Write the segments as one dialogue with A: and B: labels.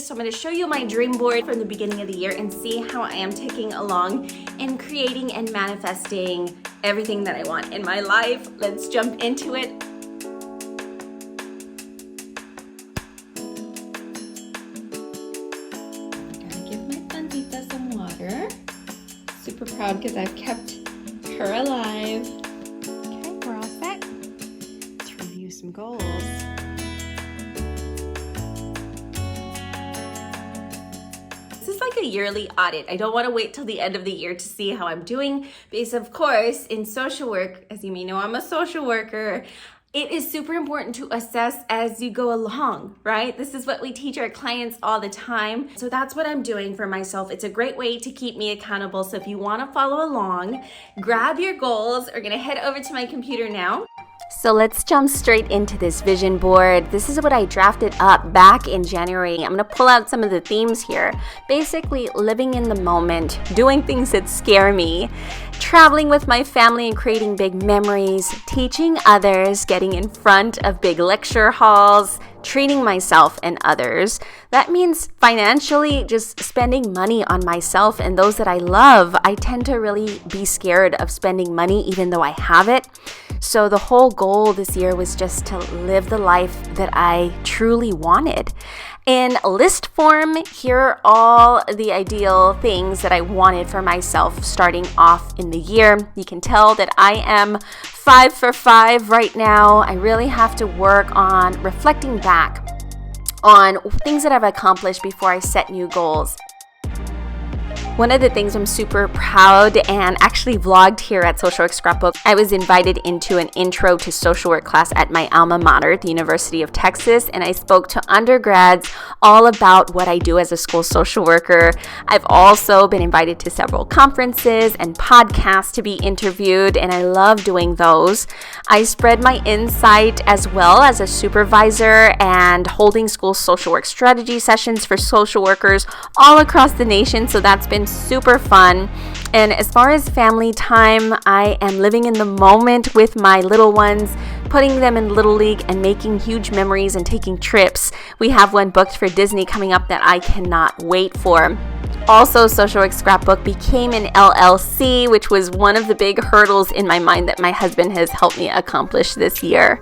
A: So I'm going to show you my dream board from the beginning of the year and see how I am ticking along in creating and manifesting everything that I want in my life. Let's jump into it. Gotta give my Fundita some water. Super proud because I've kept her alive. Okay, we're all set. Let's review some goals. This is like a yearly audit. I don't want to wait till the end of the year to see how I'm doing because, of course, in social work, as you may know, I'm a social worker. It is super important to assess as you go along, right? This is what we teach our clients all the time. So that's what I'm doing for myself. It's a great way to keep me accountable. So if you want to follow along, grab your goals. We're going to head over to my computer now. So let's jump straight into this vision board. This is what I drafted up back in January. I'm gonna pull out some of the themes here. Basically, living in the moment, doing things that scare me, traveling with my family and creating big memories, teaching others, getting in front of big lecture halls, treating myself and others. That means financially just spending money on myself and those that I love. I tend to really be scared of spending money even though I have it. So the whole goal this year was just to live the life that I truly wanted. In list form, here are all the ideal things that I wanted for myself starting off in the year. You can tell that I am 5 for 5 right now. I really have to work on reflecting back on things that I've accomplished before I set new goals. One of the things I'm super proud and actually vlogged here at Social Work Scrapbook, I was invited into an intro to social work class at my alma mater, the University of Texas, and I spoke to undergrads all about what I do as a school social worker. I've also been invited to several conferences and podcasts to be interviewed, and I love doing those. I spread my insight as well as a supervisor and holding school social work strategy sessions for social workers all across the nation, so that's been super fun. And as far as family time, I am living in the moment with my little ones, putting them in Little League and making huge memories and taking trips. We have one booked for Disney coming up that I cannot wait for. Also, Social Work Scrapbook became an LLC, which was one of the big hurdles in my mind that my husband has helped me accomplish this year.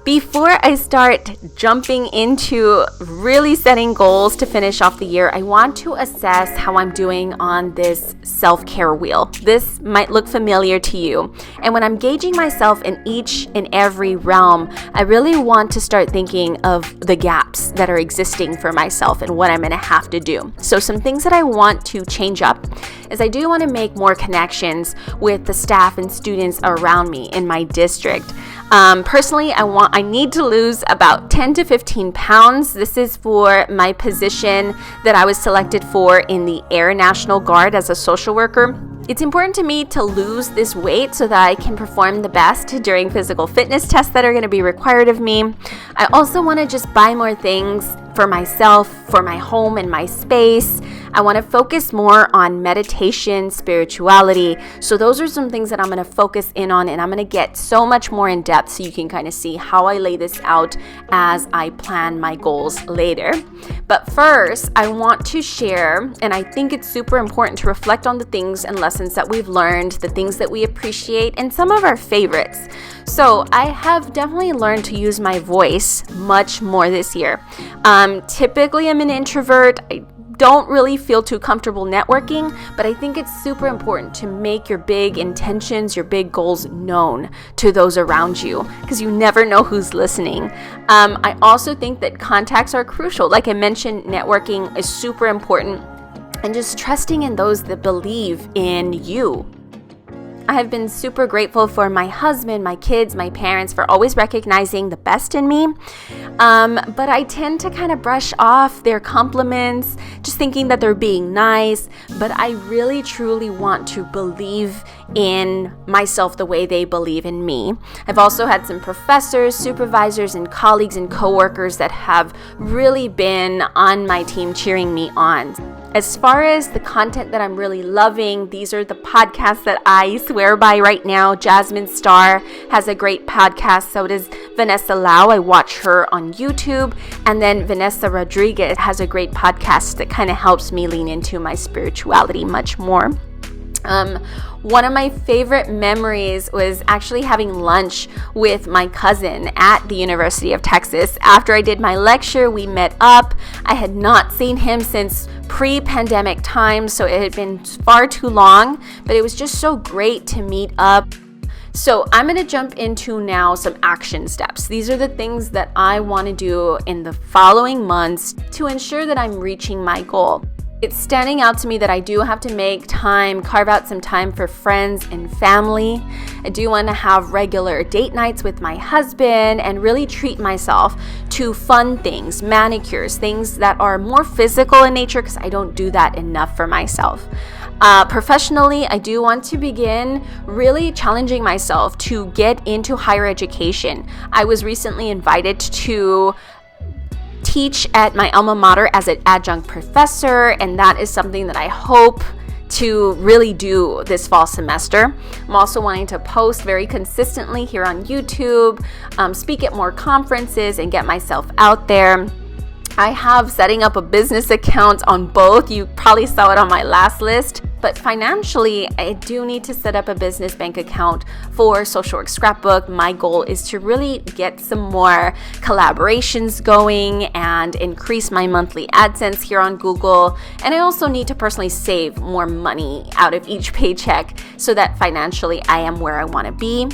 A: Before I start jumping into really setting goals to finish off the year, I want to assess how I'm doing on this self-care wheel. This might look familiar to you. And when I'm gauging myself in each and every realm, I really want to start thinking of the gaps that are existing for myself and what I'm going to have to do. So some things that I want to change up is I do want to make more connections with the staff and students around me in my district. Personally, I need to lose about 10 to 15 pounds. This is for my position that I was selected for in the Air National Guard as a social worker. It's important to me to lose this weight so that I can perform the best during physical fitness tests that are going to be required of me. I also want to just buy more things for myself, for my home and my space. I want to focus more on meditation, spirituality. So those are some things that I'm going to focus in on, and I'm going to get so much more in depth so you can kind of see how I lay this out as I plan my goals later. But first, I want to share, and I think it's super important to reflect on the things and lessons that we've learned, the things that we appreciate, and some of our favorites. So I have definitely learned to use my voice much more this year. Typically, I'm an introvert. I don't really feel too comfortable networking, but I think it's super important to make your big intentions, your big goals known to those around you, because you never know who's listening. I also think that contacts are crucial. Like I mentioned, networking is super important, and just trusting in those that believe in you. I have been super grateful for my husband, my kids, my parents for always recognizing the best in me. But I tend to kind of brush off their compliments, just thinking that they're being nice. But I really, truly want to believe in myself the way they believe in me. I've also had some professors, supervisors, and colleagues and coworkers that have really been on my team cheering me on. As far as the content that I'm really loving, these are the podcasts that I swear by right now. Jasmine Star has a great podcast. So does Vanessa Lau. I watch her on YouTube. And then Vanessa Rodriguez has a great podcast that kind of helps me lean into my spirituality much more. One of my favorite memories was actually having lunch with my cousin at the University of Texas. After I did my lecture, we met up. I had not seen him since pre-pandemic times, so it had been far too long, but it was just so great to meet up. So I'm going to jump into now some action steps. These are the things that I want to do in the following months to ensure that I'm reaching my goal. It's standing out to me that I do have to make time, carve out some time for friends and family. I do want to have regular date nights with my husband and really treat myself to fun things, manicures, things that are more physical in nature because I don't do that enough for myself. Professionally, I do want to begin really challenging myself to get into higher education. I was recently invited to teach at my alma mater as an adjunct professor, and that is something that I hope to really do this fall semester. I'm also wanting to post very consistently here on YouTube, speak at more conferences, and get myself out there. I have setting up a business account on both. You probably saw it on my last list. But financially, I do need to set up a business bank account for Social Work Scrapbook. My goal is to really get some more collaborations going and increase my monthly AdSense here on Google. And I also need to personally save more money out of each paycheck so that financially I am where I want to be.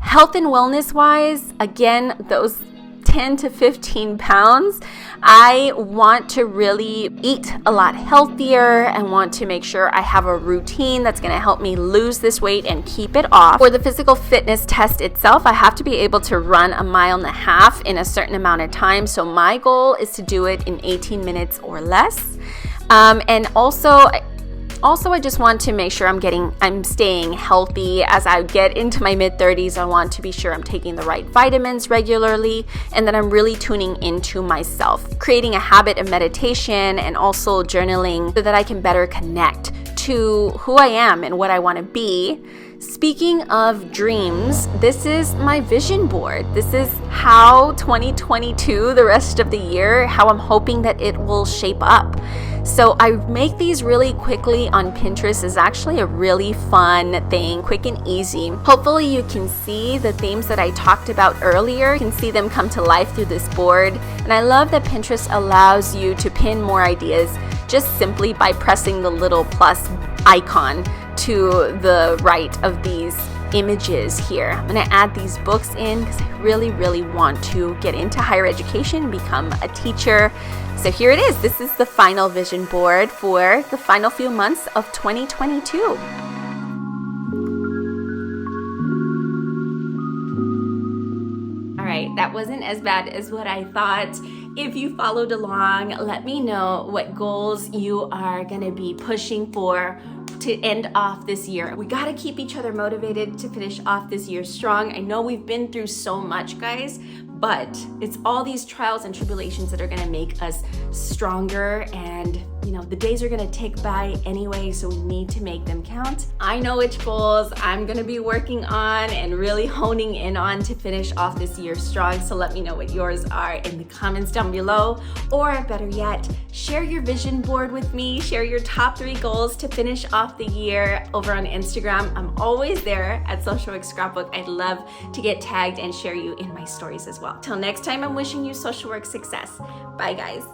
A: Health and wellness wise, again, those 10 to 15 pounds. I want to really eat a lot healthier and want to make sure I have a routine that's going to help me lose this weight and keep it off. For the physical fitness test itself, I have to be able to run 1.5 miles in a certain amount of time. So my goal is to do it in 18 minutes or less. And also, I just want to make sure I'm staying healthy. As I get into my mid-30s, I want to be sure I'm taking the right vitamins regularly and that I'm really tuning into myself, creating a habit of meditation and also journaling so that I can better connect to who I am and what I want to be. Speaking of dreams, this is my vision board. This is how 2022, the rest of the year, how I'm hoping that it will shape up. So I make these really quickly on Pinterest. Is actually a really fun thing, quick and easy. Hopefully you can see the themes that I talked about earlier. You can see them come to life through this board. And I love that Pinterest allows you to pin more ideas just simply by pressing the little plus icon to the right of these images here. I'm going to add these books in because I really, really want to get into higher education, become a teacher. So here it is. This is the final vision board for the final few months of 2022. All right, that wasn't as bad as what I thought. If you followed along, let me know what goals you are going to be pushing for to end off this year. We got to keep each other motivated to finish off this year strong. I know we've been through so much, guys, but it's all these trials and tribulations that are going to make us stronger, and the days are going to tick by anyway, so we need to make them count. I know which goals I'm going to be working on and really honing in on to finish off this year strong, so let me know what yours are in the comments down below, or better yet, share your vision board with me. Share your top 3 goals to finish off the year over on Instagram. I'm always there at Social Work Scrapbook. I'd love to get tagged and share you in my stories as well. Till next time, I'm wishing you social work success. Bye, guys.